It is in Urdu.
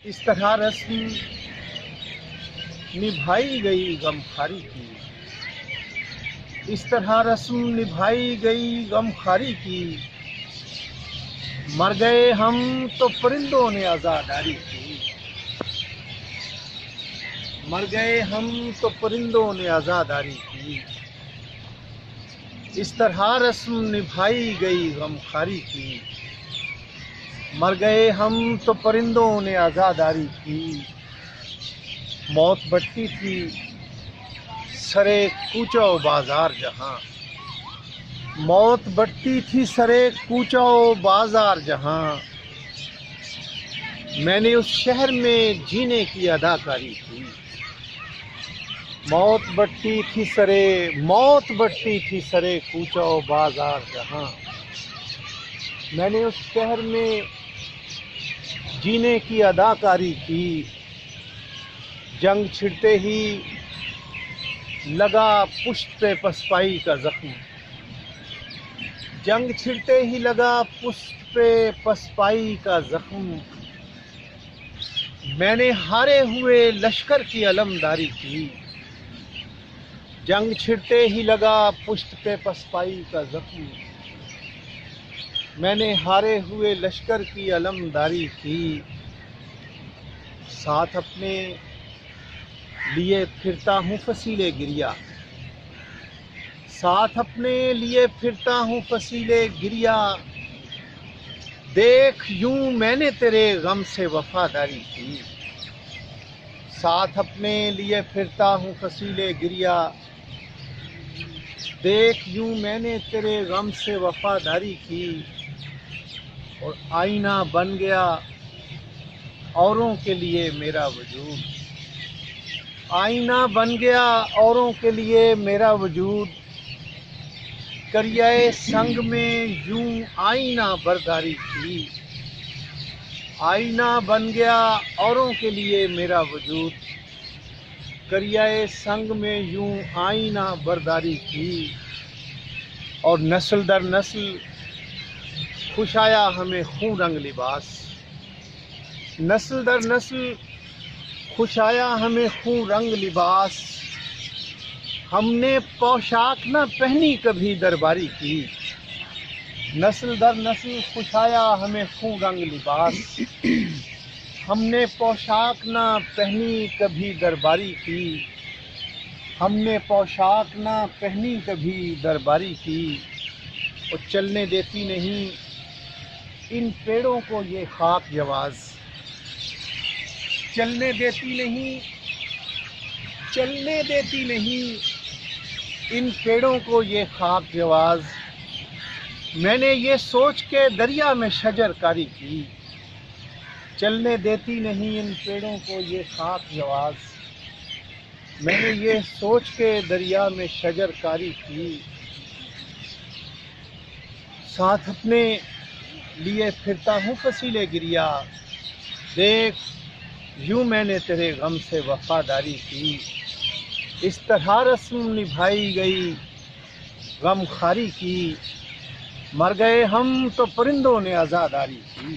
اس طرح رسم نبھائی گئی غمخواری کی، اس طرح رسم نبھائی گئی غمخواری کی، مر گئے ہم تو پرندوں نے عزاداری کی، مر گئے ہم تو پرندوں نے عزاداری کی، اس طرح رسم نبھائی گئی غمخواری کی، مر گئے ہم تو پرندوں نے عزاداری کی، موت بٹتی تھی سرے کوچہ و بازار جہاں، موت بٹتی تھی سرے کوچہ و بازار جہاں، میں نے اس شہر میں جینے کی اداکاری کی، موت بٹتی تھی سرے کوچہ و بازار جہاں، میں نے اس شہر میں جینے کی اداکاری کی، جنگ چھڑتے ہی لگا پشت پہ پسپائی کا زخم، جنگ چھڑتے ہی لگا پشت پہ پسپائی کا زخم، میں نے ہارے ہوئے لشکر کی علمداری کی، جنگ چھڑتے ہی لگا پشت پہ پسپائی کا زخم، میں نے ہارے ہوئے لشکر کی علمداری کی، ساتھ اپنے لیے پھرتا ہوں فصیل گریہ، ساتھ اپنے لیے پھرتا ہوں فصیل گریہ، دیکھ یوں میں نے تیرے غم سے وفاداری کی، ساتھ اپنے لیے پھرتا ہوں فصیل گریہ، دیکھ یوں میں نے تیرے غم سے وفاداری کی، اور آئینہ بن گیا اوروں کے لیے میرا وجود، آئینہ بن گیا اوروں کے لیے میرا وجود، کریائے سنگ میں یوں آئینہ برداری کی، آئینہ بن گیا اوروں کے لیے میرا وجود، کریائے سنگ میں یوں آئینہ برداری کی، اور نسل در نسل خوش آیا ہمیں خون رنگ لباس، نسل در نسل خوش آیا ہمیں خون رنگ لباس، ہم نے پوشاک نہ پہنی کبھی درباری کی، نسل در نسل خوش آیا ہمیں خون رنگ لباس، ہم نے پوشاک نہ پہنی کبھی درباری کی، ہم نے پوشاک نہ پہنی کبھی درباری کی، اور چلنے دیتی نہیں ان پیڑوں کو یہ خاک جواز، چلنے دیتی نہیں ان پیڑوں کو یہ خاک جواز، میں نے یہ سوچ کے دریا میں شجر کاری کی، چلنے دیتی نہیں ان پیڑوں کو یہ خاک جواز، میں نے یہ سوچ کے دریا میں شجر کاری کی، ساتھ اپنے لیے پھرتا ہوں فصیل گریہ، دیکھ یوں میں نے تیرے غم سے وفاداری کی، اس طرح رسم نبھائی گئی غمخواری کی، مر گئے ہم تو پرندوں نے عزاداری کی۔